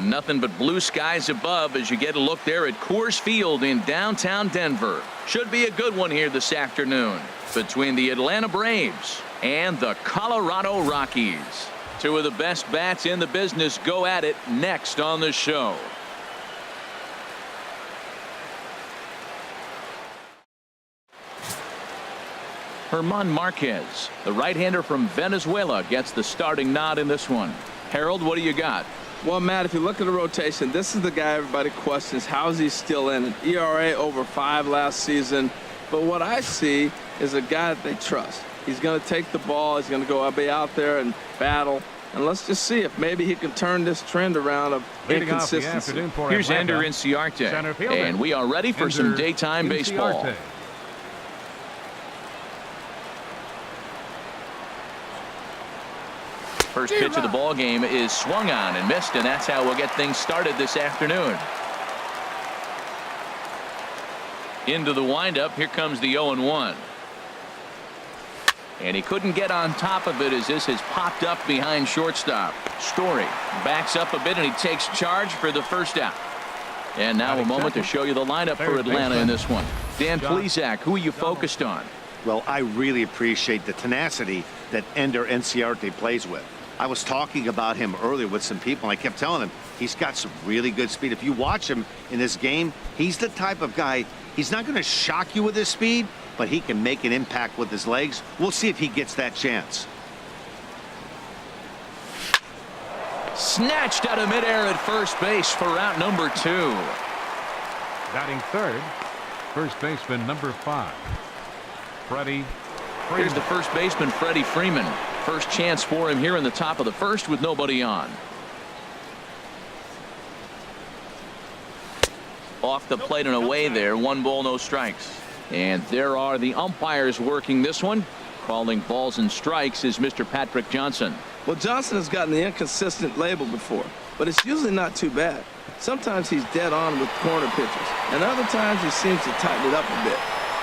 Nothing but blue skies above as you get a look there at Coors Field in downtown Denver. Should be a good one here this afternoon between the Atlanta Braves and the Colorado Rockies. Two of the best bats in the business go at it next on the show. German Marquez, the right-hander from Venezuela, gets the starting nod in this one. Harold, what do you got? Well, Matt, if you look at the rotation, this is the guy everybody questions. How is he still in it? ERA over 5 last season. But what I see is a guy that they trust. He's going to take the ball. He's going to go be out there and battle. And let's just see if maybe he can turn this trend around of inconsistency. Here's Ender Inciarte, and we are ready for some daytime baseball. First pitch of the ball game is swung on and missed, and that's how we'll get things started this afternoon. Into the windup. Here comes the 0-1. And he couldn't get on top of it as this has popped up behind shortstop. Story backs up a bit and he takes charge for the first out. And now a moment to show you the lineup for Atlanta in this one. Dan Plesac, who are you focused on? Well, I really appreciate the tenacity that Ender Inciarte plays with. I was talking about him earlier with some people. And I kept telling him he's got some really good speed. If you watch him in this game, he's the type of guy, he's not going to shock you with his speed, but he can make an impact with his legs. We'll see if he gets that chance. Snatched out of midair at first base for out number 2. Batting third, first baseman number 5, Freddie Freeman. Here's the first baseman, Freddie Freeman. First chance for him here in the top of the first with nobody on. Off the plate and away there. 1 ball, no strikes. And there are the umpires working this one. Calling balls and strikes is Mr. Patrick Johnson. Well, Johnson has gotten the inconsistent label before, but it's usually not too bad. Sometimes he's dead on with corner pitches, and other times he seems to tighten it up a bit.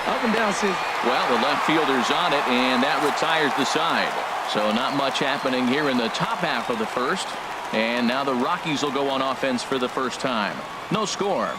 Up and down seems... Well, the left fielder's on it, and that retires the side. So not much happening here in the top half of the first. And now the Rockies will go on offense for the first time. No score.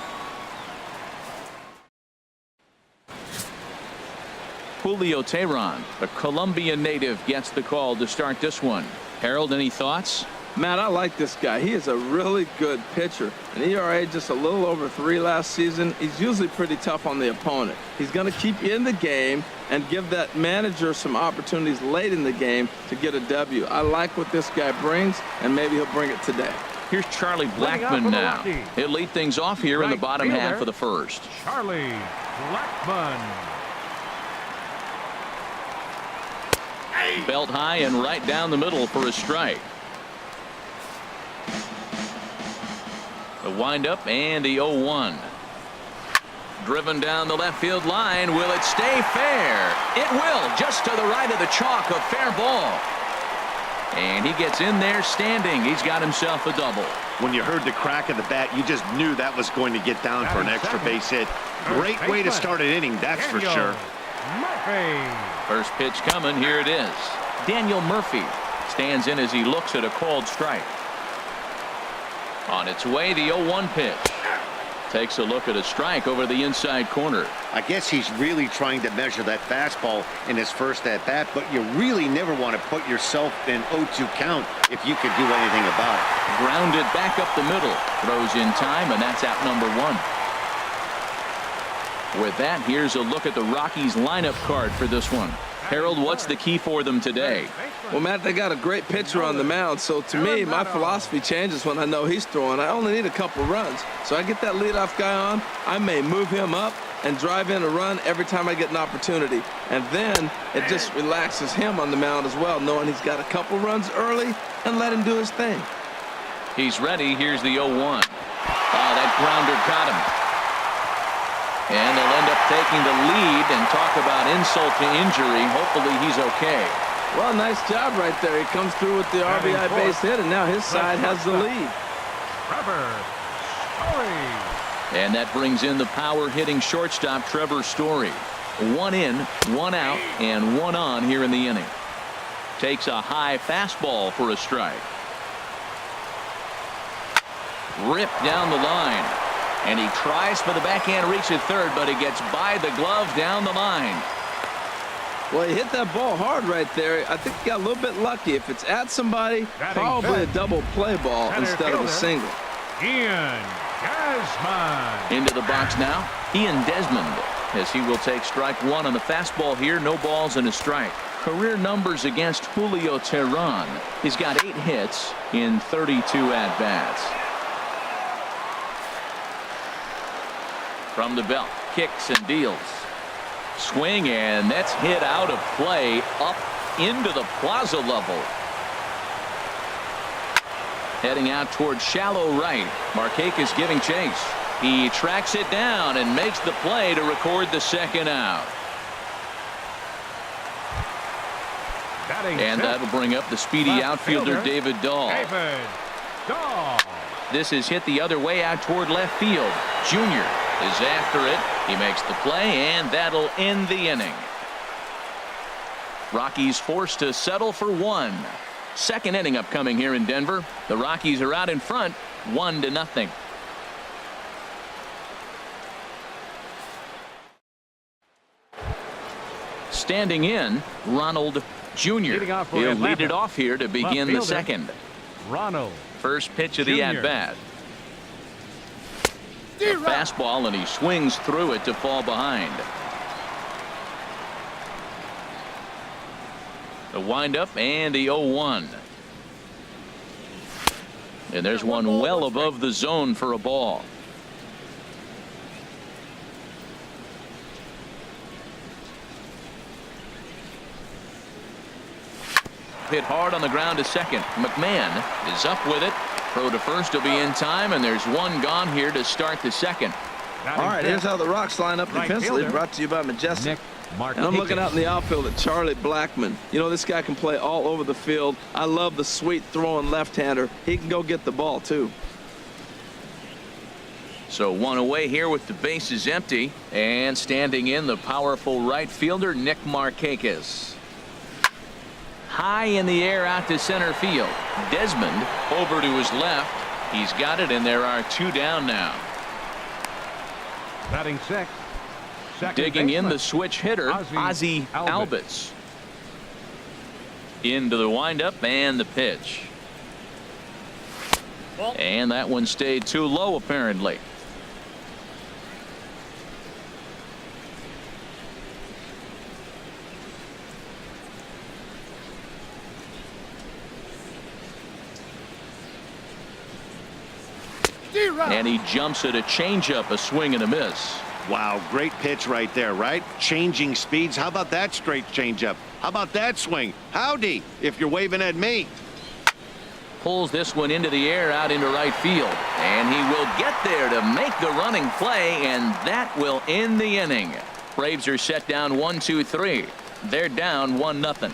Julio Teheran, the Colombian native, gets the call to start this one. Harold, any thoughts? Matt, I like this guy. He is a really good pitcher. An ERA just a little over 3 last season. He's usually pretty tough on the opponent. He's going to keep you in the game and give that manager some opportunities late in the game to get a W. I like what this guy brings, and maybe he'll bring it today. Here's Charlie Blackmon now. He'll lead things off here in the bottom half of the first. Charlie Blackmon. Belt high and right down the middle for a strike. The windup and the 0-1. Driven down the left field line. Will it stay fair? It will. Just to the right of the chalk. A fair ball. And he gets in there standing. He's got himself a double. When you heard the crack of the bat, you just knew that was going to get down for an extra base hit. Great way to start an inning, that's for sure. First pitch coming. Here it is. Daniel Murphy stands in as he looks at a called strike. On its way, the 0-1 pitch. Takes a look at a strike over the inside corner. I guess he's really trying to measure that fastball in his first at bat, but you really never want to put yourself in 0-2 count if you could do anything about it. Grounded back up the middle. Throws in time, and that's out number 1. With that, here's a look at the Rockies lineup card for this one. Harold, what's the key for them today? Well, Matt, they got a great pitcher on the mound, so to me, my philosophy changes when I know he's throwing. I only need a couple runs, so I get that leadoff guy on. I may move him up and drive in a run every time I get an opportunity, and then it just relaxes him on the mound as well, knowing he's got a couple runs early and let him do his thing. He's ready. Here's the 0-1. Oh, that grounder caught him. And they'll end up taking the lead, and talk about insult to injury. Hopefully he's okay. Well, nice job right there. He comes through with the RBI base hit, and now his side has the lead. And that brings in the power-hitting shortstop, Trevor Story. 1 in, 1 out, and 1 on here in the inning. Takes a high fastball for a strike. ripped down the line. And he tries for the backhand reach at third, but he gets by the glove down the line. Well, he hit that ball hard right there. I think he got a little bit lucky. If it's at somebody, Batting probably a fifth. double play ball Center instead of a fielder. single. Ian Desmond. Into the box now, Ian Desmond, as he will take strike one on the fastball here. No balls and a strike. Career numbers against Julio Teheran. He's got 8 hits in 32 at-bats. From the belt, kicks and deals. Swing, and that's hit out of play up into the plaza level. Heading out towards shallow right. Markakis giving chase. He tracks it down and makes the play to record the second out. Batting And fifth. that'll bring up the speedy Left outfielder fielder, David Dahl. David Dahl. This is hit the other way out toward left field. Junior is after it. He makes the play, and that'll end the inning. Rockies forced to settle for 1. Second inning upcoming here in Denver. The Rockies are out in front, 1-0. Standing in, Ronald Jr. Leading off for He'll Atlanta. lead it off here to begin the fielder. second. Ronald. First pitch of the Jr. at-bat. A fastball, and he swings through it to fall behind. The windup and the 0-1. And there's one well above the zone for a ball. Hit hard on the ground to second. McMahon is up with it. Throw to first will be in time, and there's one gone here to start the second. Batting All right, fifth. here's how the Rocks line up Right defensively. fielder. Brought to you by Majestic. Nick And I'm looking out in Markakis. the outfield at Charlie Blackmon. You know, this guy can play all over the field. I love the sweet throwing left-hander. He can go get the ball, too. So one away here with the bases empty, and standing in the powerful right fielder Nick Markakis. High in the air out to center field. Desmond over to his left. He's got it, and there are 2 down now. Batting sixth. Second Digging in baseman. the switch hitter, Ozzie Ozzie Albies. Into the windup and the pitch. And that one stayed too low, apparently. And he jumps at a changeup, a swing and a miss. Wow, great pitch right there, right? Changing speeds. How about that straight changeup? How about that swing? Howdy, if you're waving at me. Pulls this one into the air out into right field. And he will get there to make the running play, and that will end the inning. Braves are set down 1-2-3. They're down 1-0.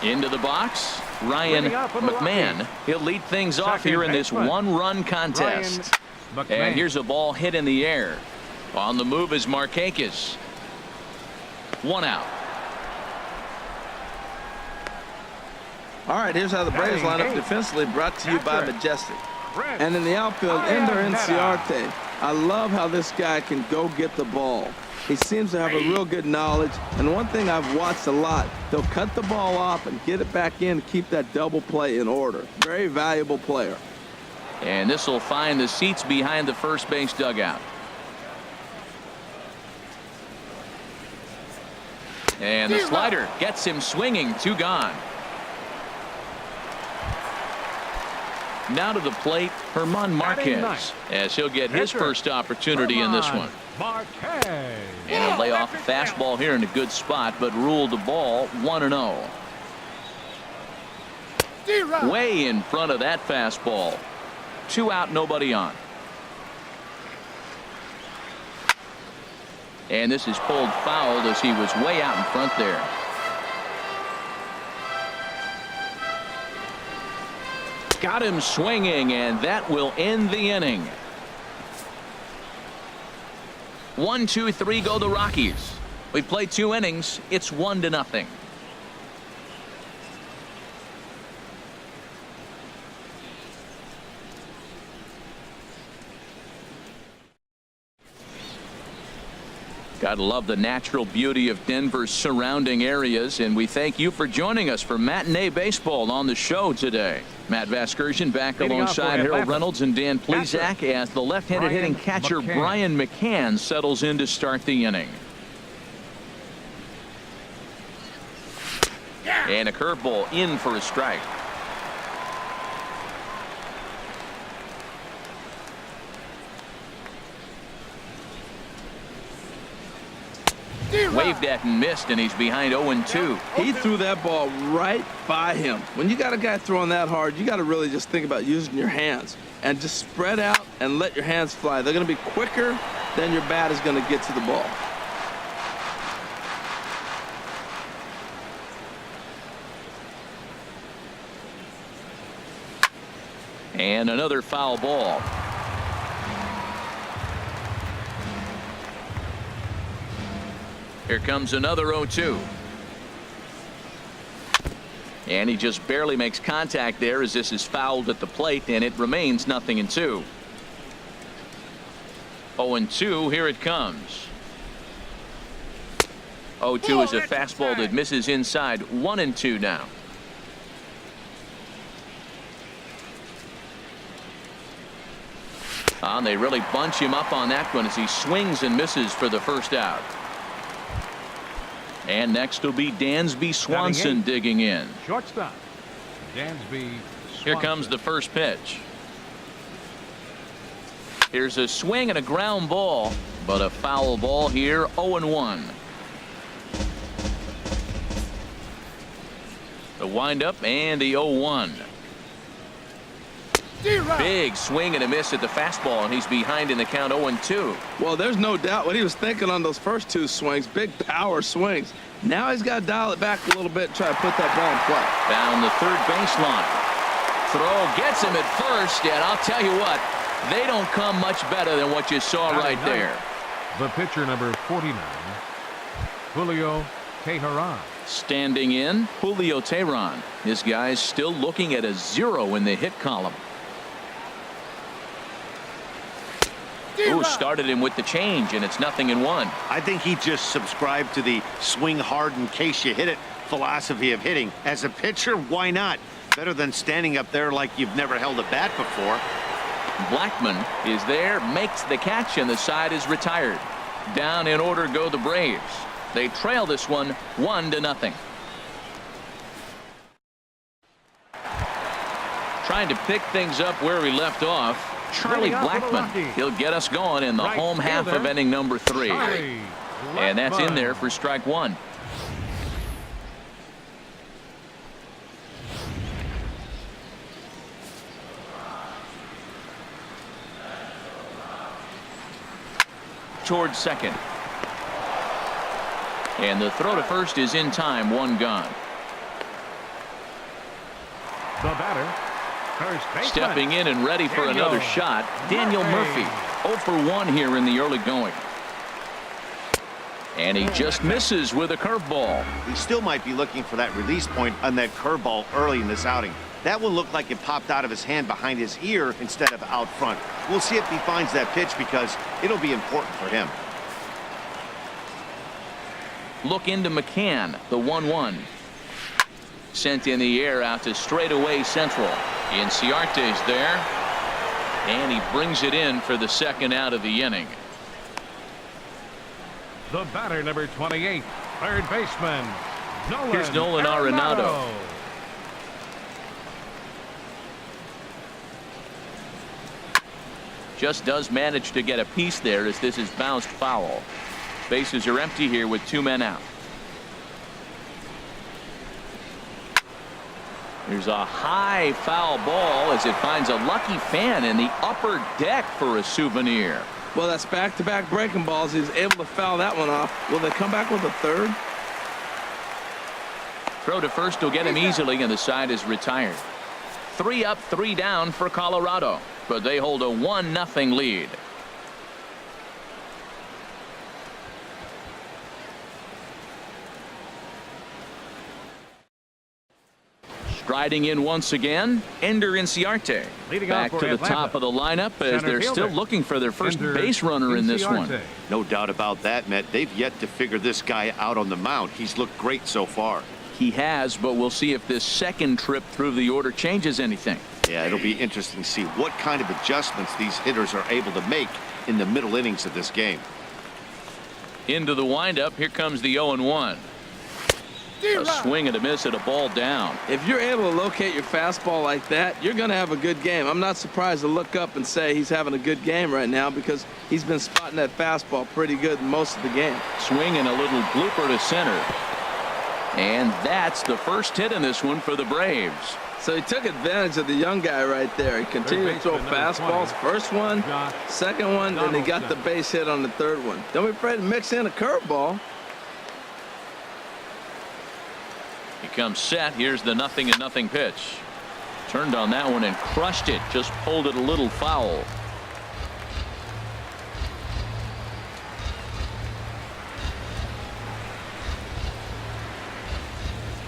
Into the box, Ryan Leading up for the McMahon. Rockies. He'll lead things off Second here in this baseman, one-run contest. Ryan McMahon. And here's a ball hit in the air. On the move is Markakis. 1 out. All right, here's how the Braves Batting line up eighth. defensively. Brought to you by Catcher. Majestic. Chris And in the outfield, Ender Iannetta. Inciarte. I love how this guy can go get the ball. He seems to have a real good knowledge. And one thing I've watched a lot, they'll cut the ball off and get it back in, keep that double play in order. Very valuable player. And this will find the seats behind the first base dugout. And the slider gets him swinging. 2 gone. Now to the plate, Herman Batting Marquez, ninth. as he'll get his Pitcher, first opportunity in this one. Marquez. And he'll lay off a fastball here in a good spot, but ruled the ball 1-0. Way in front of that fastball. 2 out, nobody on. And this is pulled foul as he was way out in front there. Got him swinging, and that will end the inning. 1-2-3 go the Rockies. We've played 2 innings. It's 1-0. Gotta love the natural beauty of Denver's surrounding areas, and we thank you for joining us for Matinee Baseball on the show today. Matt Vasgersian back Leading off for alongside Harold Atlanta, Reynolds and Dan Plesac as the left-handed hitting catcher Brian McCann settles in to start the inning. And a curveball in for a strike. Waved at and missed, and he's behind 0-2. He threw that ball right by him. When you got a guy throwing that hard, you got to really just think about using your hands and just spread out and let your hands fly. They're going to be quicker than your bat is going to get to the ball. And another foul ball. Here comes another 0-2. And he just barely makes contact there as this is fouled at the plate, and it remains 0-2. 0-2, here it comes. 0-2 is a fastball that misses inside. 1-2 now. And they really bunch him up on that one as he swings and misses for the first out. And next will be Dansby Swanson digging in. Shortstop, Dansby Swanson. Here comes the first pitch. Here's a swing and a ground ball, but a foul ball here. 0-1. The windup and the 0-1. Big swing and a miss at the fastball, and he's behind in the count. 0-2. Well, there's no doubt what he was thinking on those first two swings. Big power swings. Now he's got to dial it back a little bit and try to put that ball in play. Down the third baseline. Throw gets him at first, and I'll tell you what, they don't come much better than what you saw right there. The pitcher, number 49, Julio Teheran. Standing in, Julio Teheran. This guy's still looking at a 0 in the hit column. Ooh, started him with the change, and it's 0-1. I think he just subscribed to the swing hard in case you hit it philosophy of hitting. As a pitcher, why not? Better than standing up there like you've never held a bat before. Blackman is there, makes the catch, and the side is retired. Down in order go the Braves. They trail this one 1-0. Trying to pick things up where we left off. Charlie Blackman. He'll get us going in the home half of inning number 3. And that's in there for strike 1. Towards second. And the throw to first is in time. 1 gone. The batter, first baseman. Stepping in and ready for another shot, Daniel Murphy. 0 for 1 here in the early going. And he just misses with a curveball. He still might be looking for that release point on that curveball early in this outing. That one looked like it popped out of his hand behind his ear instead of out front. We'll see if he finds that pitch because it'll be important for him. Look into McCann, the 1-1. Sent in the air out to straightaway central. Inciarte's there. And he brings it in for the second out of the inning. The batter, number 28, third baseman, Nolan. Here's Nolan Arenado. Just does manage to get a piece there as this is bounced foul. Bases are empty here with 2 men out. There's a high foul ball as it finds a lucky fan in the upper deck for a souvenir. Well, that's back-to-back breaking balls. He's able to foul that one off. Will they come back with a third? Throw to first will get him easily, and the side is retired. 3 up, 3 down for Colorado, but they hold a 1-0 lead. Striding in once again, Ender Inciarte. Leading off Back for to the Atlanta, top of the lineup as center they're fielder, still looking for their first Ender base runner in this one. Inciarte. No doubt about that, Matt. They've yet to figure this guy out on the mound. He's looked great so far. He has, but we'll see if this second trip through the order changes anything. Yeah, it'll be interesting to see what kind of adjustments these hitters are able to make in the middle innings of this game. Into the windup, here comes the 0-1. A swing and a miss at a ball down. If you're able to locate your fastball like that, you're going to have a good game. I'm not surprised to look up and say he's having a good game right now because he's been spotting that fastball pretty good most of the game. Swing and a little blooper to center. And that's the first hit in this one for the Braves. So he took advantage of the young guy right there. He continued to throw fastballs. First one, second one, then he got the base hit on the third one. Don't be afraid to mix in a curveball. He comes set. Here's the 0-0 pitch. Turned on that one and crushed it. Just pulled it a little foul.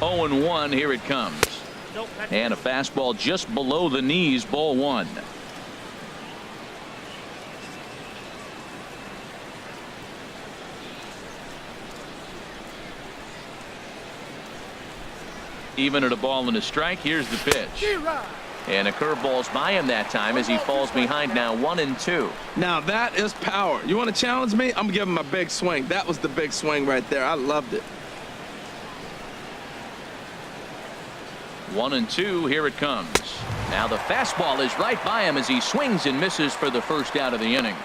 Oh and 1. Here it comes. And a fastball just below the knees. Ball one. Even at a ball and a strike. Here's the pitch. And a curveball's by him that time as he falls behind now 1-2. Now that is power. You want to challenge me? I'm giving him a big swing. That was the big swing right there. I loved it. 1-2. Here it comes. Now the fastball is right by him as he swings and misses for the first out of the inning.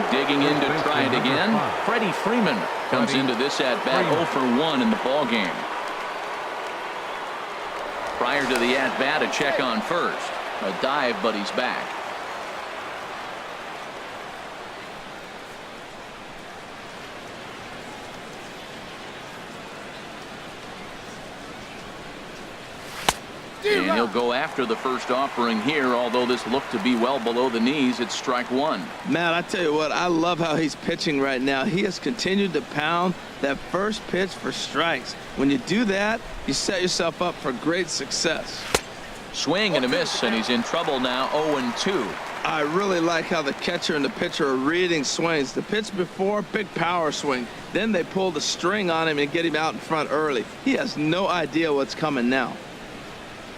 Digging in to try it again. Freddie Freeman comes into this at bat 0 for 1 in the ball game. Prior to the at bat, a check on first. A dive, but he's back. And he'll go after the first offering here, although this looked to be well below the knees. It's strike one. Man, I tell you what, I love how he's pitching right now. He has continued to pound that first pitch for strikes. When you do that, you set yourself up for great success. Swing and a miss, and he's in trouble now. 0-2. I really like how the catcher and the pitcher are reading swings. The pitch before, big power swing. Then they pull the string on him and get him out in front early. He has no idea what's coming now.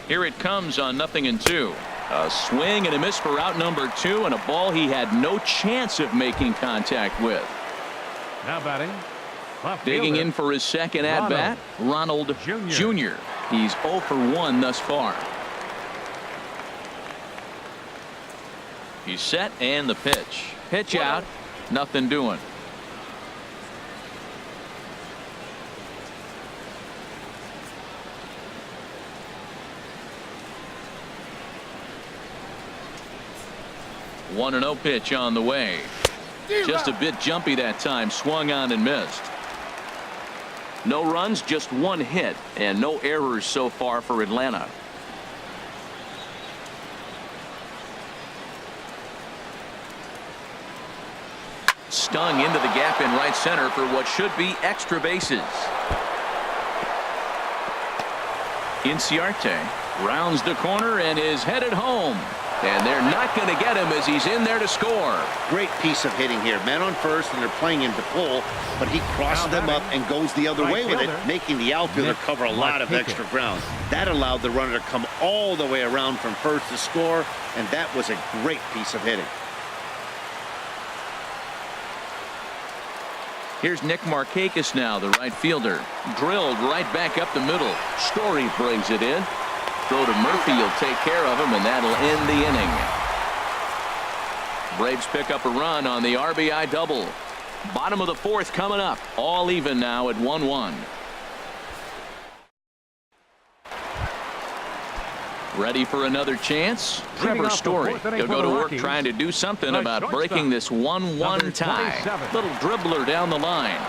Here it comes on 0-2. A swing and a miss for out number 2, and a ball he had no chance of making contact with. Now batting. Digging in for his second at bat, Ronald Jr. He's 0 for 1 thus far. He's set and the pitch. Pitch out. Nothing doing. One 1-0 pitch on the way. Just a bit jumpy that time. Swung on and missed. No runs, just one hit, and no errors so far for Atlanta. Stung into the gap in right center for what should be extra bases. Inciarte rounds the corner and is headed home. And they're not going to get him as he's in there to score. Great piece of hitting here. Man on first, and they're playing him to pull, but he crosses them up and goes the other way with it, making the outfielder cover a lot of extra ground. That allowed the runner to come all the way around from first to score, and that was a great piece of hitting. Here's Nick Markakis now, the right fielder. Drilled right back up the middle. Story brings it in. Throw to Murphy, he'll take care of him, and that'll end the inning. Braves pick up a run on the RBI double. Bottom of the fourth coming up. All even now at 1-1. Ready for another chance? Trevor Story. He'll go to work trying to do something about breaking this 1-1 tie. Little dribbler down the line.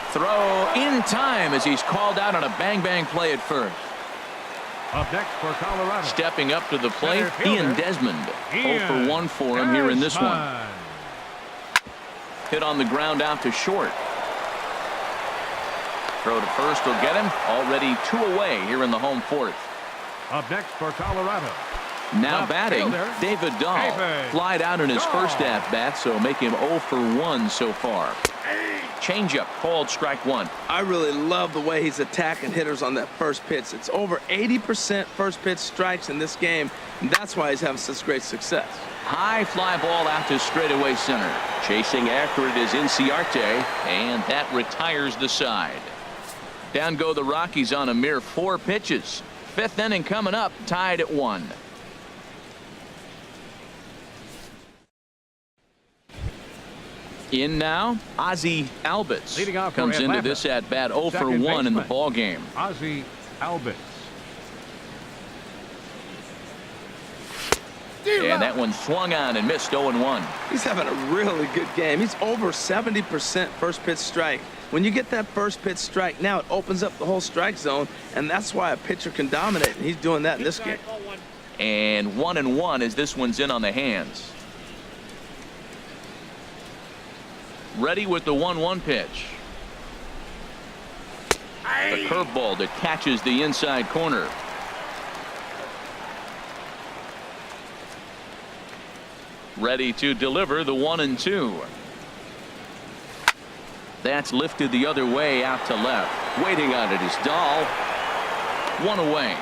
Throw in time as he's called out on a bang-bang play at first. Up next for Colorado. Stepping up to the plate, Ian Desmond. 0 for 1 for him here in this one. Hit on the ground out to short. Throw to first will get him. Already 2 away here in the home fourth. Up next for Colorado. Now Left batting, fielder, David Dahl. David Flied out in his Dahl. first at-bat, so make him 0 for 1 so far. Changeup called strike 1. I really love the way he's attacking hitters on that first pitch. It's over 80% first pitch strikes in this game, and that's why he's having such great success. High fly ball out to straightaway center. Chasing after it is Inciarte, and that retires the side. Down go the Rockies on a mere 4 pitches. 5th inning coming up, tied at 1. In now, Ozzie Albies Leading off for comes into Atlanta. this at bat 0 for Second 1 in the baseman. ball game. Ozzie Albies. And that one swung on and missed 0-1. He's having a really good game. He's over 70% first pitch strike. When you get that first pitch strike, now it opens up the whole strike zone, and that's why a pitcher can dominate, and he's doing that in this game. And 1-1 as this one's in on the hands. Ready with the 1-1 pitch. The curveball that catches the inside corner. Ready to deliver the 1-2. That's lifted the other way out to left. Waiting on it is Dahl. 1 away.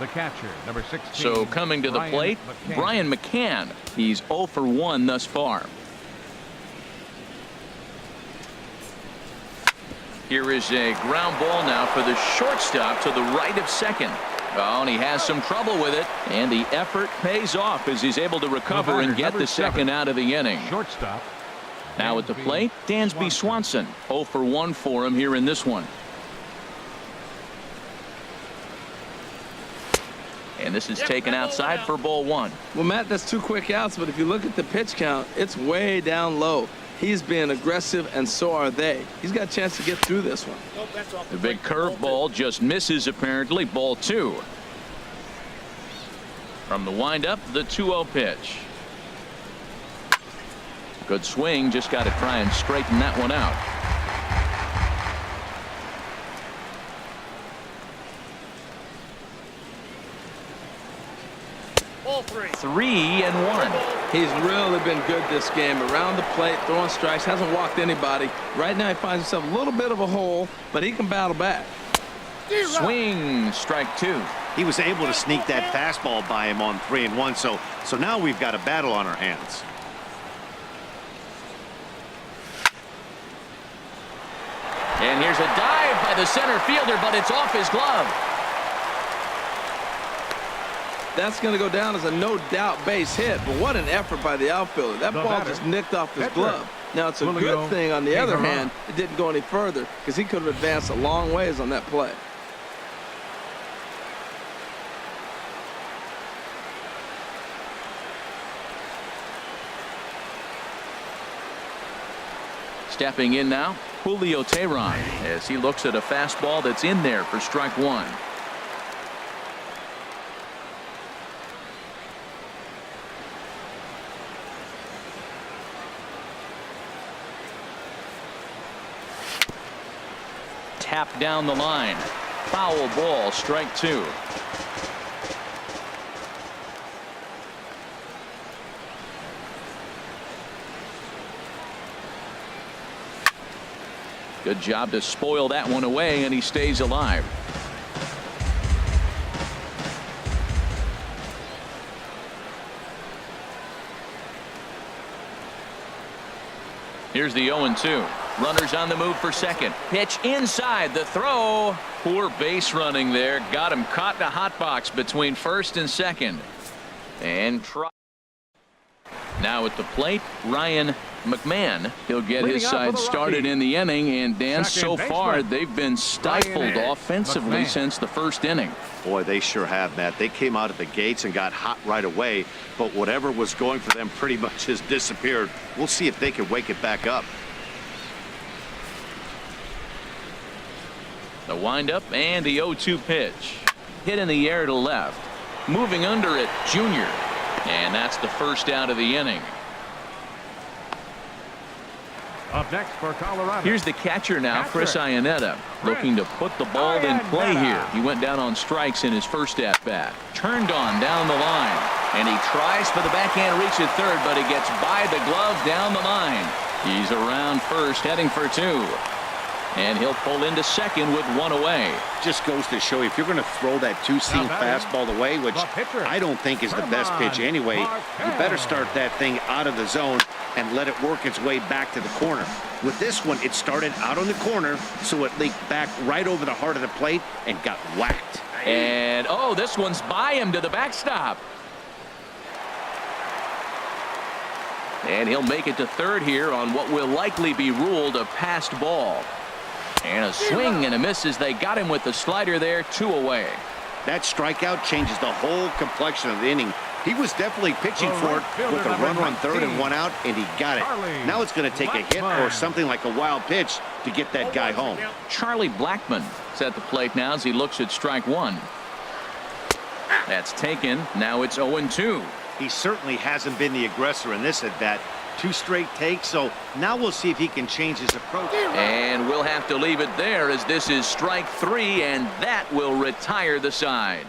The catcher, number 16. So coming to the Brian plate, McCann. Brian McCann. He's 0 for 1 thus far. Here is a ground ball now for the shortstop to the right of second. Oh, and he has some trouble with it, and the effort pays off as he's able to recover and get number the 7. second out of the inning. Shortstop. Now at the plate, Dansby Swanson. 0 for 1 for him here in this one. And this is taken outside for ball 1. Well, Matt, that's 2 quick outs, but if you look at the pitch count, it's way down low. He's being aggressive, and so are they. He's got a chance to get through this one. The big curveball just misses apparently. Ball 2. From the windup, the 2-0 pitch. Good swing, just got to try and straighten that one out. Ball 3. 3-1. He's really been good this game. Around the plate, throwing strikes, hasn't walked anybody. Right now he finds himself a little bit of a hole, but he can battle back. Swing, strike 2. He was able to sneak that fastball by him on 3-1. So now we've got a battle on our hands. And here's a dive by the center fielder, but it's off his glove. That's going to go down as a no-doubt base hit, but what an effort by the outfielder. That The ball batter, just nicked off his pitcher, glove. Now, it's a Julio good thing, on the other Figueroa. hand, it didn't go any further because he could have advanced a long ways on that play. Stepping in now, Julio Teheran, as he looks at a fastball that's in there for strike 1. Tap down the line. Foul ball, strike 2. Good job to spoil that one away, and he stays alive. Here's the 0-2. Runners on the move for second. Pitch inside. The throw. Poor base running there. Got him caught in a hot box between first and second. And try. Now at the plate, Ryan McMahon. He'll get Leading his off for side the started Rockies. in the inning. And Dan, Second so far, baseman, they've been stifled Ryan offensively McMahon. since the first inning. Boy, they sure have, Matt. They came out of the gates and got hot right away, but whatever was going for them pretty much has disappeared. We'll see if they can wake it back up. The windup and the 0-2 pitch. Hit in the air to left. Moving under it, Junior. And that's the first out of the inning. Next for Colorado. Here's the catcher now, Chris Iannetta, looking to put the ball in play here. He went down on strikes in his first at-bat. Turned on down the line. And he tries for the backhand reach at third, but he gets by the glove down the line. He's around first, heading for two. And he'll pull into second with one away. Just goes to show you, if you're going to throw that two-seam fastball away, which I don't think is the best pitch anyway, you better start that thing out of the zone and let it work its way back to the corner. With this one, it started out on the corner, so it leaked back right over the heart of the plate and got whacked. And, oh, this one's by him to the backstop. And he'll make it to third here on what will likely be ruled a passed ball. And a swing and a miss as they got him with the slider there, two away. That strikeout changes the whole complexion of the inning. He was definitely pitching for it with a runner on third and one out, and he got it. Now it's going to take a hit or something like a wild pitch to get that guy home. Charlie Blackmon is at the plate now as he looks at strike one. That's taken. Now it's 0-2. He certainly hasn't been the aggressor in this at-bat. Two straight takes, so now we'll see if he can change his approach. And we'll have to leave it there as this is strike three, and that will retire the side.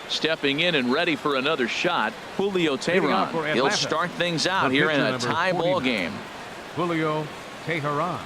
Stepping in and ready for another shot, Julio Teheran. He'll start things out here in a tie ball game. Julio Teheran.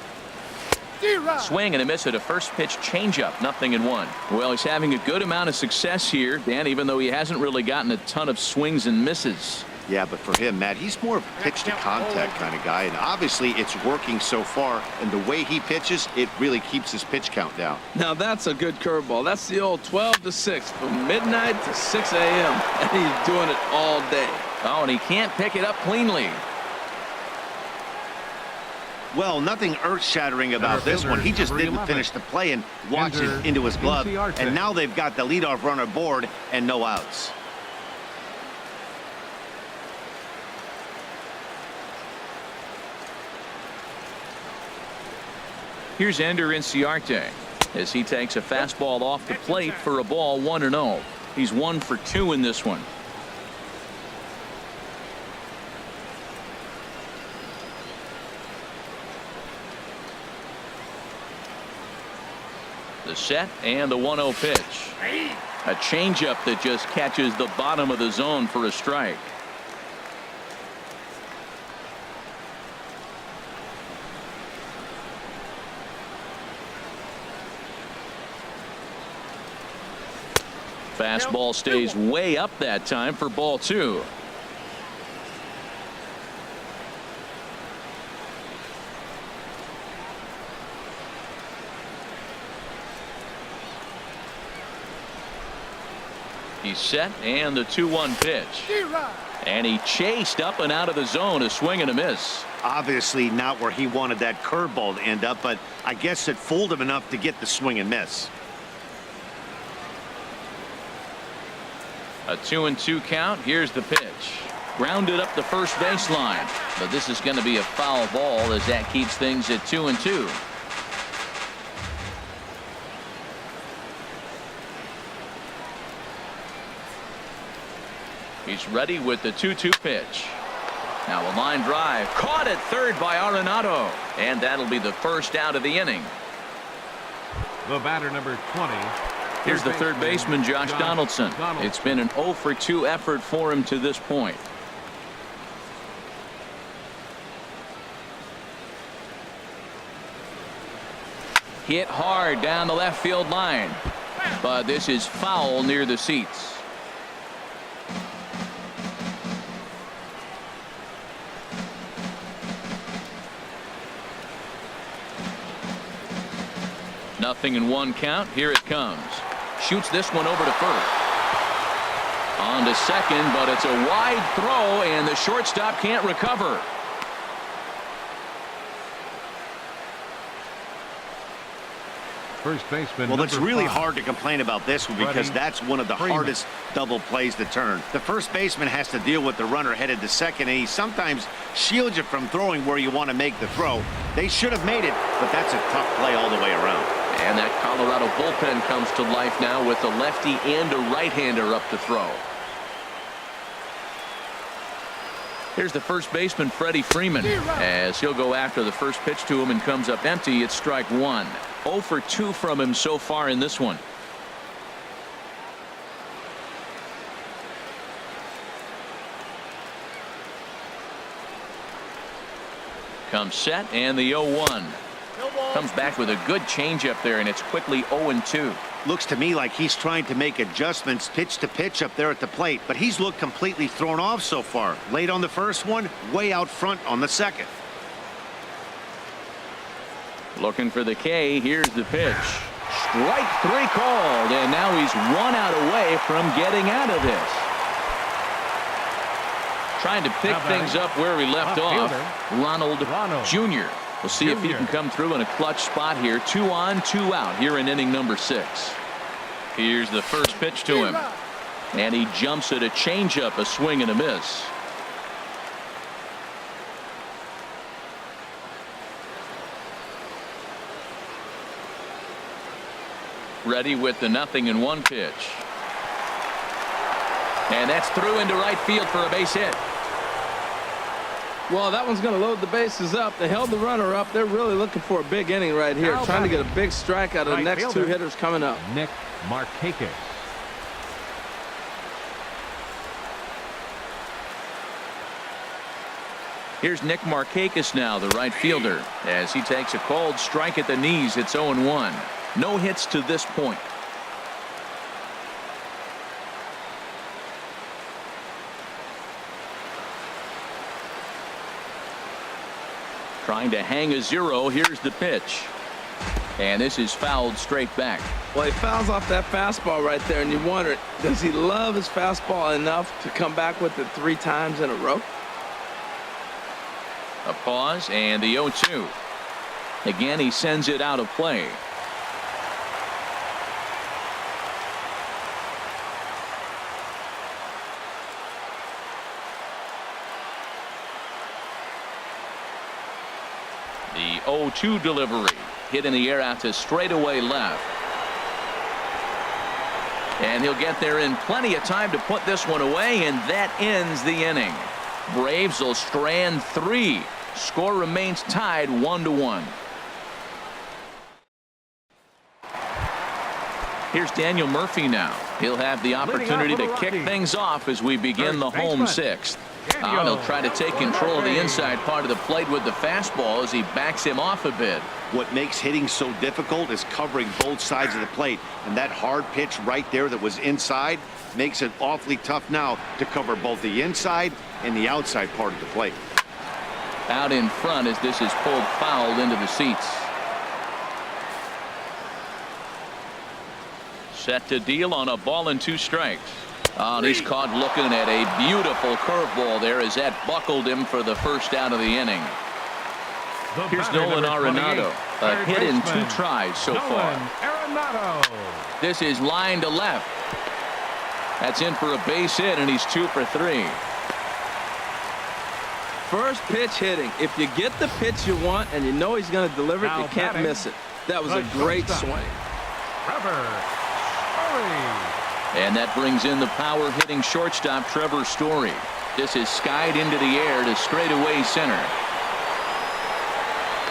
Swing and a miss at a first pitch changeup, 0-1. Well, he's having a good amount of success here, Dan, even though he hasn't really gotten a ton of swings and misses. Yeah, but for him, Matt, he's more of a pitch to contact kind of guy, and obviously it's working so far, and the way he pitches, it really keeps his pitch count down. Now that's a good curveball. That's the old 12 to 6 from midnight to 6 a.m. and he's doing it all day. Oh, and he can't pick it up cleanly. Well, nothing earth-shattering about this one. He just didn't finish the play and watch it into his glove, and now they've got the leadoff runner aboard and no outs. Here's Ender Inciarte as he takes a fastball off the plate for a ball, 1-0. He's 1 for 2 in this one. The set and the 1-0 pitch. A changeup that just catches the bottom of the zone for a strike. Fastball stays way up that time for ball 2. He's set and the 2-1 pitch. And he chased up and out of the zone, a swing and a miss. Obviously not where he wanted that curveball to end up, but I guess it fooled him enough to get the swing and miss. A 2-2 count. Here's the pitch. Grounded up the first baseline. But this is going to be a foul ball as that keeps things at 2-2. He's ready with the 2-2 pitch. Now a line drive. Caught at third by Arenado. And that'll be the first out of the inning. The batter, number 20. Here's the third baseman, Josh Donaldson. It's been an 0 for 2 effort for him to this point. Hit hard down the left field line. But this is foul near the seats. Nothing in 1 count. Here it comes. Shoots this one over to first. On to second, but it's a wide throw, and the shortstop can't recover. First baseman. Well, it's really 5. hard to complain about this one because that's one of the hardest double plays to turn. The first baseman has to deal with the runner headed to second, and he sometimes shields you from throwing where you want to make the throw. They should have made it, but that's a tough play all the way around. And that Colorado bullpen comes to life now with a lefty and a right-hander up to throw. Here's the first baseman, Freddie Freeman, as he'll go after the first pitch to him and comes up empty. It's strike one. 0 for 2 from him so far in this one. Comes set, and the 0-1. Comes back with a good changeup there, and it's quickly 0-2. Looks to me like he's trying to make adjustments pitch to pitch up there at the plate, but he's looked completely thrown off so far. Late on the first one, way out front on the second. Looking for the K. Here's the pitch. Strike 3 called, and now he's 1 out away from getting out of this. Trying to pick things up where he left off. Ronald Jr. We'll see if he can come through in a clutch spot here. 2 on, 2 out here in inning number 6. Here's the first pitch to him. And he jumps at a changeup, a swing and a miss. Ready with the 0-1 pitch. And that's through into right field for a base hit. Well, that one's going to load the bases up. They held the runner up. They're really looking for a big inning right here, trying to get a big strike out of the next 2 hitters coming up. Nick Markakis. Here's Nick Markakis now, the right fielder, as he takes a called strike at the knees. It's 0-1. No hits to this point. Trying to hang a 0. Here's the pitch. And this is fouled straight back. Well, he fouls off that fastball right there, and you wonder, does he love his fastball enough to come back with it 3 times in a row? A pause, and the 0-2. Again, he sends it out of play. The 0-2 delivery. Hit in the air out to straightaway left. And he'll get there in plenty of time to put this one away, and that ends the inning. Braves will strand 3. Score remains tied 1-1. Here's Daniel Murphy now. He'll have the opportunity to kick things off as we begin the home 6th. He'll try to take control of the inside part of the plate with the fastball as he backs him off a bit. What makes hitting so difficult is covering both sides of the plate, and that hard pitch right there that was inside makes it awfully tough now to cover both the inside and the outside part of the plate. Out in front as this is pulled foul into the seats. Set to deal on a ball and 2 strikes. And he's caught looking at a beautiful curveball there as that buckled him for the first out of the inning. Here's Nolan Arenado. A hit in 2 tries so far. This is line to left. That's in for a base hit, and he's 2 for 3. First pitch hitting. If you get the pitch you want and you know he's going to deliver it, you can't miss it. That was a great swing. And that brings in the power hitting shortstop Trevor Story. This is skied into the air to straightaway center.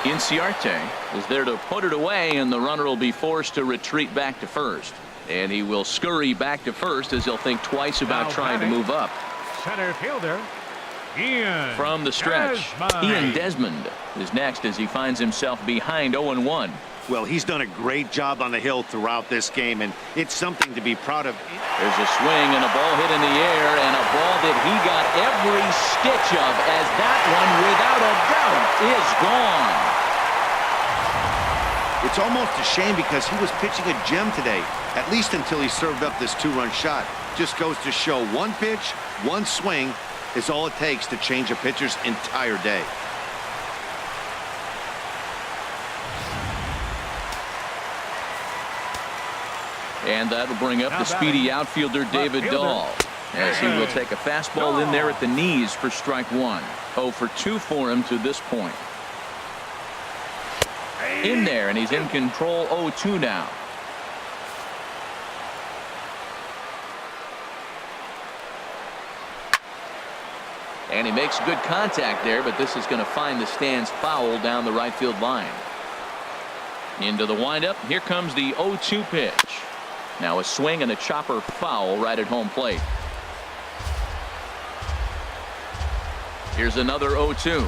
Inciarte is there to put it away, and the runner will be forced to retreat back to first. And he will scurry back to first as he'll think twice about trying to move up. Center fielder Ian from the stretch. Ian Desmond is next as he finds himself behind 0-1. Well, he's done a great job on the hill throughout this game, and it's something to be proud of. There's a swing and a ball hit in the air, and a ball that he got every stitch of, as that one, without a doubt, is gone. It's almost a shame because he was pitching a gem today, at least until he served up this 2-run shot. Just goes to show 1 pitch, 1 swing is all it takes to change a pitcher's entire day. And that'll bring up the speedy outfielder David Dahl, as he will take a fastball in there at the knees for strike 1. 0 for 2 for him to this point. In there, and he's in control. 0-2 now. And he makes good contact there, but this is going to find the stands foul down the right field line. Into the windup. Here comes the 0-2 pitch. Now a swing and a chopper foul right at home plate. Here's another 0-2.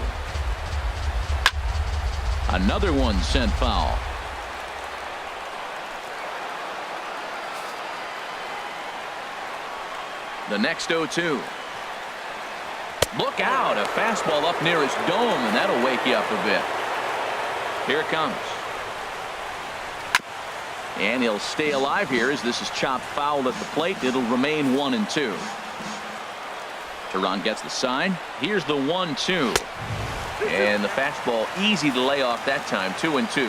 Another one sent foul. The next 0-2. Look out, a fastball up near his dome, and that'll wake you up a bit. Here it comes. And he'll stay alive here as this is chopped foul at the plate. It'll remain 1-2. Teheran gets the sign. Here's the 1-2. And the fastball easy to lay off that time. 2-2.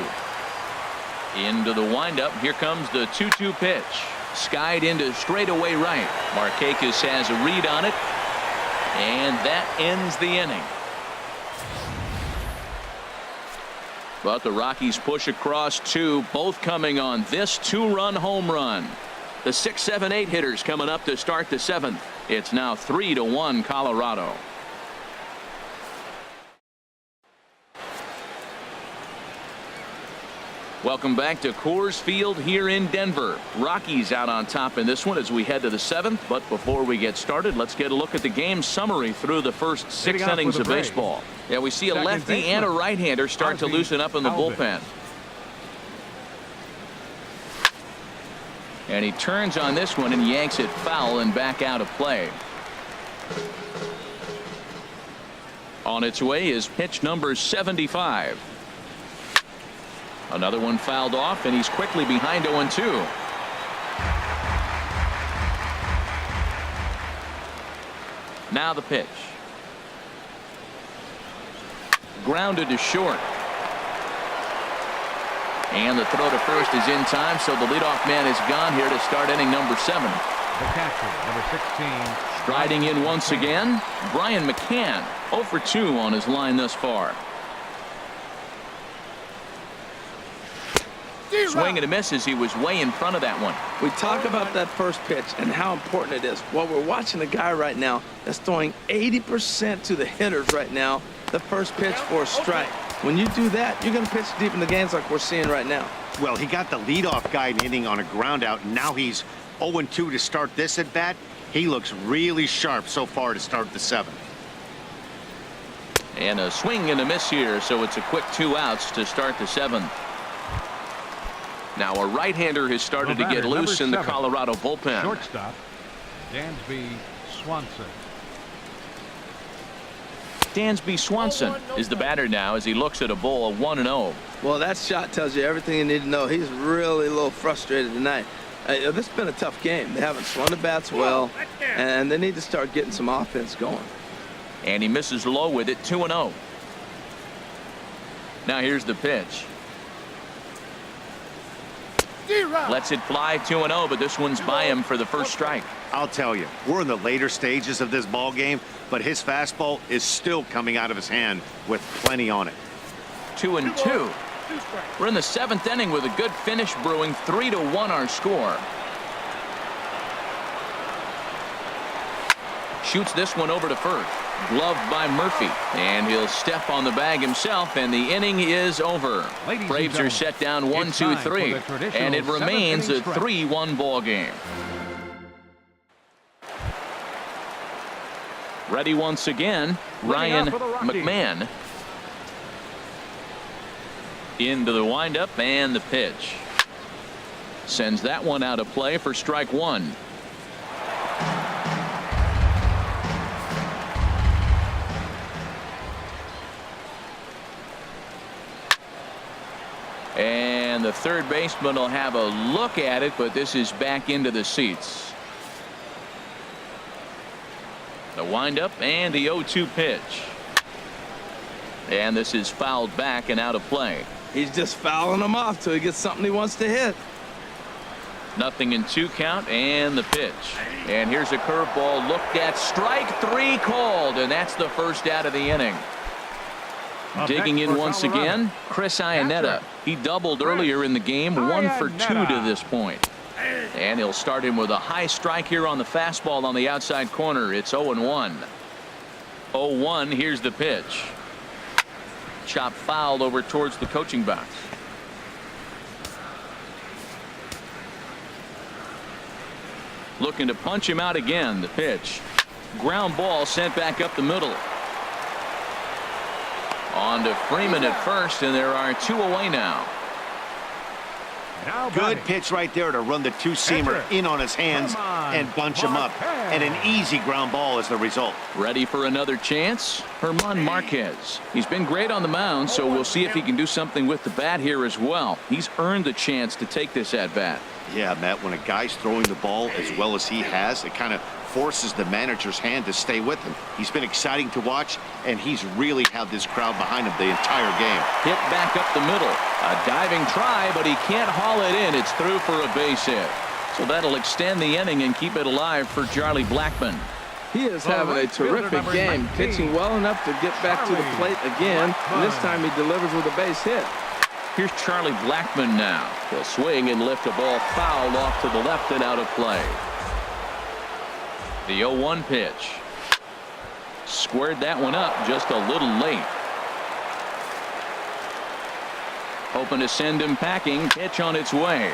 Into the windup. Here comes the 2-2 pitch. Skied into straightaway right. Markakis has a read on it. And that ends the inning. But the Rockies push across 2, both coming on this 2-run home run. The 6, 7, 8 hitters coming up to start the 7th. It's now 3-1 Colorado. Welcome back to Coors Field here in Denver. Rockies out on top in this one as we head to the 7th. But before we get started, let's get a look at the game summary through the first 6 innings of baseball. Yeah, we see a lefty and a right-hander start to loosen up in the bullpen. And he turns on this one and yanks it foul and back out of play. On its way is pitch number 75. Another one fouled off, and he's quickly behind 0-2. Now the pitch. Grounded to short. And the throw to first is in time, so the leadoff man is gone here to start inning number 7. The catcher, number 16. Striding in once again, Brian McCann, 0 for 2 on his line thus far. Swing and a miss as he was way in front of that one. We talk about that first pitch and how important it is. Well, we're watching a guy right now that's throwing 80% to the hitters right now. The first pitch for a strike. When you do that, you're going to pitch deep in the games like we're seeing right now. Well, he got the leadoff guy in inning on a ground out. And now he's 0-2 to start this at bat. He looks really sharp so far to start the 7th. And a swing and a miss here, so it's a quick 2 outs to start the 7th. Now a right-hander has started to get loose in the Colorado bullpen. Shortstop, Dansby Swanson. Dansby Swanson is the batter now as he looks at a bowl of 1-0. Well, that shot tells you everything you need to know. He's really a little frustrated tonight. This has been a tough game. They haven't swung the bats well, and they need to start getting some offense going. And he misses low with it, 2-0. Now here's the pitch. Lets it fly, 2-0, but this one's by him for the first strike. I'll tell you, we're in the later stages of this ball game, but his fastball is still coming out of his hand with plenty on it. 2-2. We're in the 7th inning with a good finish brewing. 3-1 our score. Shoots this one over to first. Gloved by Murphy, and he'll step on the bag himself, and the inning is over. Braves are set down 1-2-3, and it remains a 3-1 ball game. Ready once again, Ryan McMahon. Into the windup and the pitch. Sends that one out of play for strike 1. And the third baseman will have a look at it, but this is back into the seats. The windup and the 0-2 pitch. And this is fouled back and out of play. He's just fouling them off till he gets something he wants to hit. 0-2 count and the pitch. And here's a curveball looked at. Strike 3 called, and that's the first out of the inning. Digging in once again, Chris Iannetta. He doubled earlier in the game, 1 for 2 to this point. And he'll start him with a high strike here on the fastball on the outside corner. It's 0-1. 0-1. Here's the pitch. Chop foul over towards the coaching box. Looking to punch him out again. The pitch. Ground ball sent back up the middle. On to Freeman at first, and there are 2 away now. Good pitch right there to run the two-seamer in on his hands and bunch him up. And an easy ground ball is the result. Ready for another chance? Herman Marquez. He's been great on the mound, so we'll see if he can do something with the bat here as well. He's earned the chance to take this at-bat. Yeah, Matt, when a guy's throwing the ball as well as he has, it kind of forces the manager's hand to stay with him. He's been exciting to watch, and he's really had this crowd behind him the entire game. Hit back up the middle. A diving try, but he can't haul it in. It's through for a base hit. So that'll extend the inning and keep it alive for Charlie Blackmon. He is having a terrific game, pitching well enough to get back to the plate again. And this time he delivers with a base hit. Here's Charlie Blackmon now. He'll swing and lift a ball foul off to the left and out of play. The 0-1 pitch. Squared that one up just a little late. Hoping to send him packing. Pitch on its way.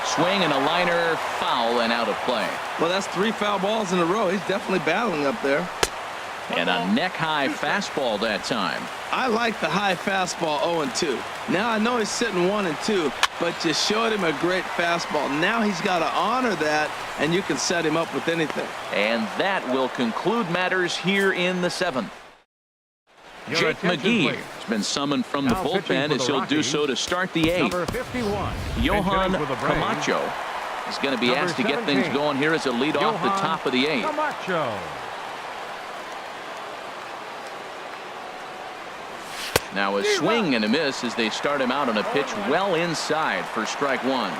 Swing and a liner, foul and out of play. Well, that's 3 foul balls in a row. He's definitely battling up there. And a neck-high fastball that time. I like the high fastball 0-2. Now I know he's sitting 1-2, but you showed him a great fastball. Now he's got to honor that, and you can set him up with anything. And that will conclude matters here in the 7th. Jake McGee has been summoned from the bullpen as he'll do so to start the 8th. Number 51. Johan Camacho is going to be asked to get things going here as a lead off the top of the 8th. Camacho. Now a swing and a miss as they start him out on a pitch well inside for strike 1.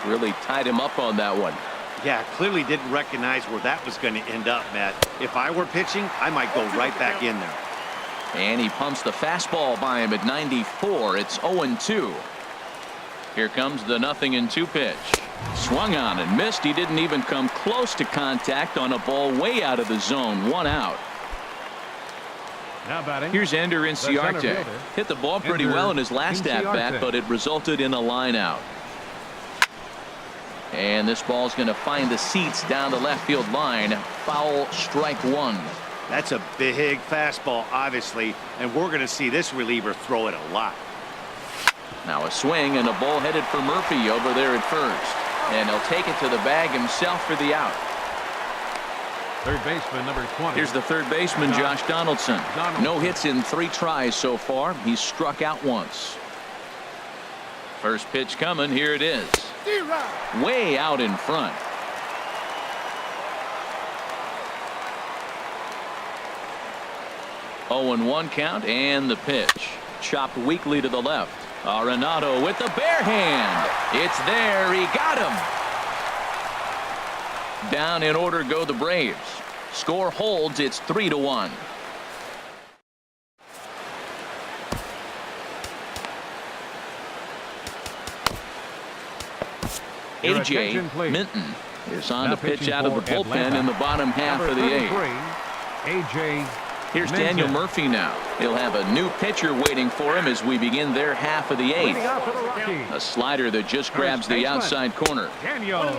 Really tied him up on that one. Yeah, clearly didn't recognize where that was going to end up, Matt. If I were pitching, I might go right back in there. And he pumps the fastball by him at 94. It's 0-2. Here comes the 0-2 pitch. Swung on and missed. He didn't even come close to contact on a ball way out of the zone. 1 out. Now batting. Here's Ender Inciarte. Hit the ball pretty well in his last at-bat, but it resulted in a line out. And this ball's going to find the seats down the left field line. Foul, strike 1. That's a big fastball, obviously, and we're going to see this reliever throw it a lot. Now a swing and a ball headed for Murphy over there at first. And he'll take it to the bag himself for the out. Third baseman, number 20. Here's the third baseman, Josh Donaldson. No hits in 3 tries so far. He's struck out once. First pitch coming. Here it is. Way out in front. Oh, 0-1 count and the pitch. Chopped weakly to the left. Arenado with the bare hand. It's there. He got him. Down in order go the Braves. Score holds. It's 3-1. AJ Minton is on to pitch out of the bullpen in the bottom half of the 8th. AJ. Here's Daniel Murphy now. He'll have a new pitcher waiting for him as we begin their half of the 8th. A slider that just grabs the outside corner.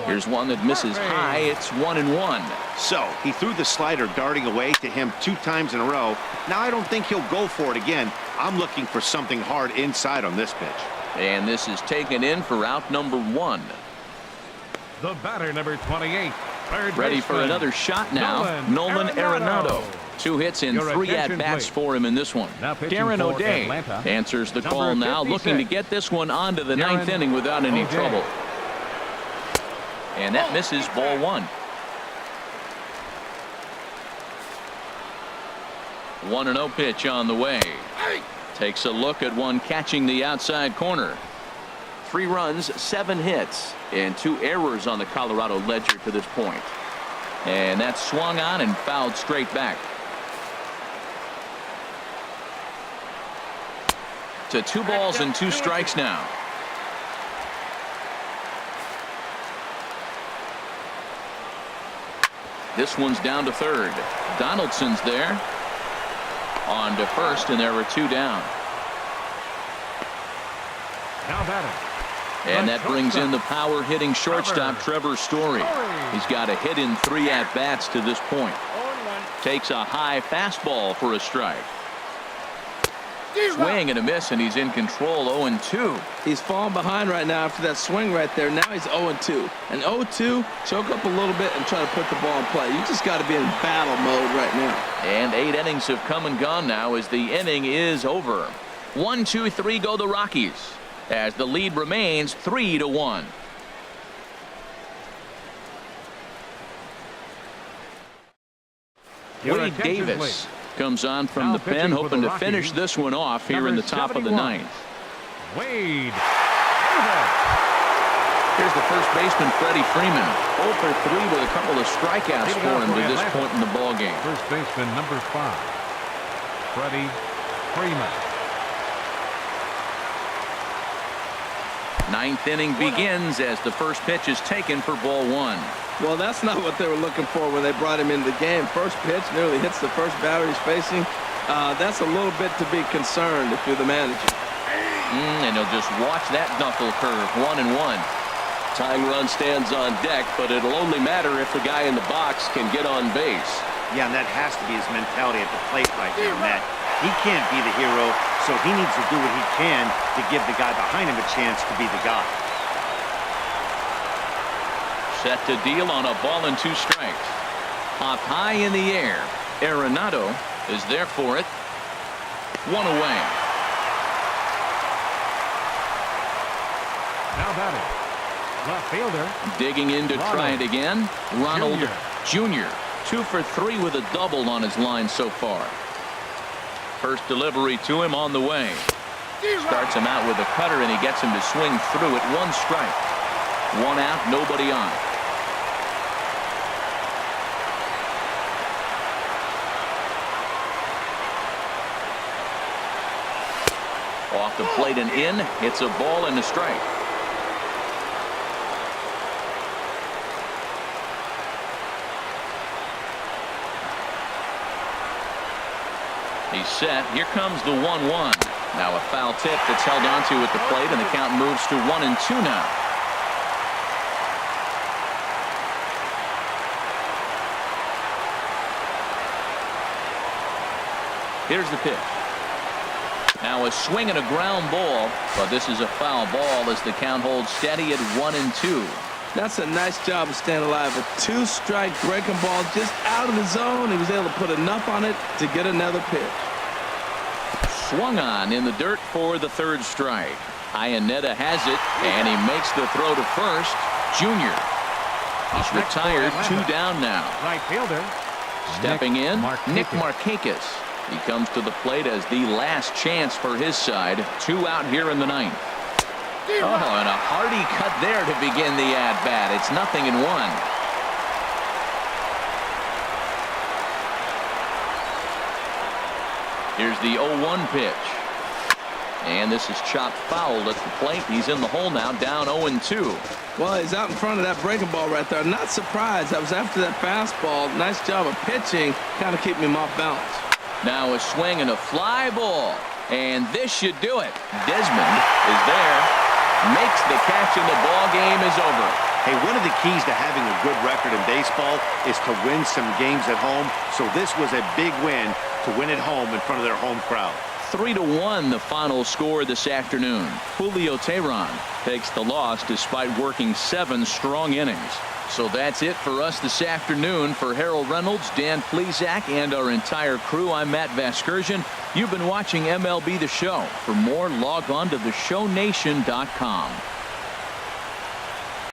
Here's one that misses high. It's 1-1. So he threw the slider darting away to him 2 times in a row. Now I don't think he'll go for it again. I'm looking for something hard inside on this pitch. And this is taken in for out number 1. The batter, number 28. Ready for another shot now. Nolan Arenado. 2 hits and 3 at-bats for him in this one. Darren O'Day answers the call now, looking to get this one onto the 9th inning without any trouble. And that misses, ball 1. 1-0 pitch on the way. Takes a look at one catching the outside corner. 3 runs, 7 hits, and 2 errors on the Colorado ledger to this point. And that's swung on and fouled straight back. To 2 balls and 2 strikes now. This one's down to third. Donaldson's there. On to first, and there were 2 down. Now batting. And that brings in the power-hitting shortstop, Trevor Story. He's got a hit in 3 at-bats to this point. Takes a high fastball for a strike. Swing and a miss, and he's in control. 0-2. He's falling behind right now after that swing right there. Now he's 0-2. And 0-2, choke up a little bit and try to put the ball in play. You just got to be in battle mode right now. And 8 innings have come and gone now as the inning is over. 1, 2, 3 go the Rockies, as the lead remains 3-1. Wade Davis comes on from Now the pen, pitching for hoping the to finish Rockies, this one off here in the top of the 71. 9th. Wade. Here's the first baseman, Freddie Freeman. 0 for 3 with a couple of strikeouts Leading for off him for to this Atlanta. point in the ball game. First baseman number 5. Freddie Freeman. 9th inning begins as the first pitch is taken for ball 1. Well, that's not what they were looking for when they brought him into the game. First pitch nearly hits the first batter he's facing. That's a little bit to be concerned if you're the manager. And he'll just watch that knuckle curve. 1-1. Tying run stands on deck, but it'll only matter if the guy in the box can get on base. Yeah, and that has to be his mentality at the plate right now, Matt. He can't be the hero, so he needs to do what he can to give the guy behind him a chance to be the guy. Set to deal on a ball and 2 strikes. Up high in the air. Arenado is there for it. 1 away. Now batting. Left fielder. Digging in to try it again. Ronald Jr. 2 for 3 with a double on his line so far. First delivery to him on the way. Starts him out with a cutter, and he gets him to swing through it. 1 strike. 1 out, nobody on. Off the plate and in. It's a ball and a strike. He's set. Here comes the 1-1. Now a foul tip that's held onto at the plate, and the count moves to 1-2 now. Here's the pitch. Now a swing and a ground ball, but this is a foul ball as the count holds steady at 1-2. That's a nice job of staying alive. A 2-strike breaking ball just out of the zone. He was able to put enough on it to get another pitch. Swung on in the dirt for the 3rd strike. Iannetta has it, and he makes the throw to first. Junior. He's retired. 2 down now. Right fielder. Stepping in, Nick Markakis. Markakis. He comes to the plate as the last chance for his side. 2 out here in the 9th. Oh, and a hearty cut there to begin the at-bat. It's 0-1. Here's the 0-1 pitch. And this is chopped foul at the plate. He's in the hole now, down 0-2. Well, he's out in front of that breaking ball right there. Not surprised. That was after that fastball. Nice job of pitching, kind of keeping him off balance. Now a swing and a fly ball. And this should do it. Desmond is there. Makes the catch, and the ball game is over. Hey, one of the keys to having a good record in baseball is to win some games at home. So this was a big win to win at home in front of their home crowd. 3-1 the final score this afternoon. Julio Teheran takes the loss despite working 7 strong innings. So that's it for us this afternoon. For Harold Reynolds, Dan Plesac, and our entire crew, I'm Matt Vasgersian. You've been watching MLB The Show. For more, log on to theshownation.com.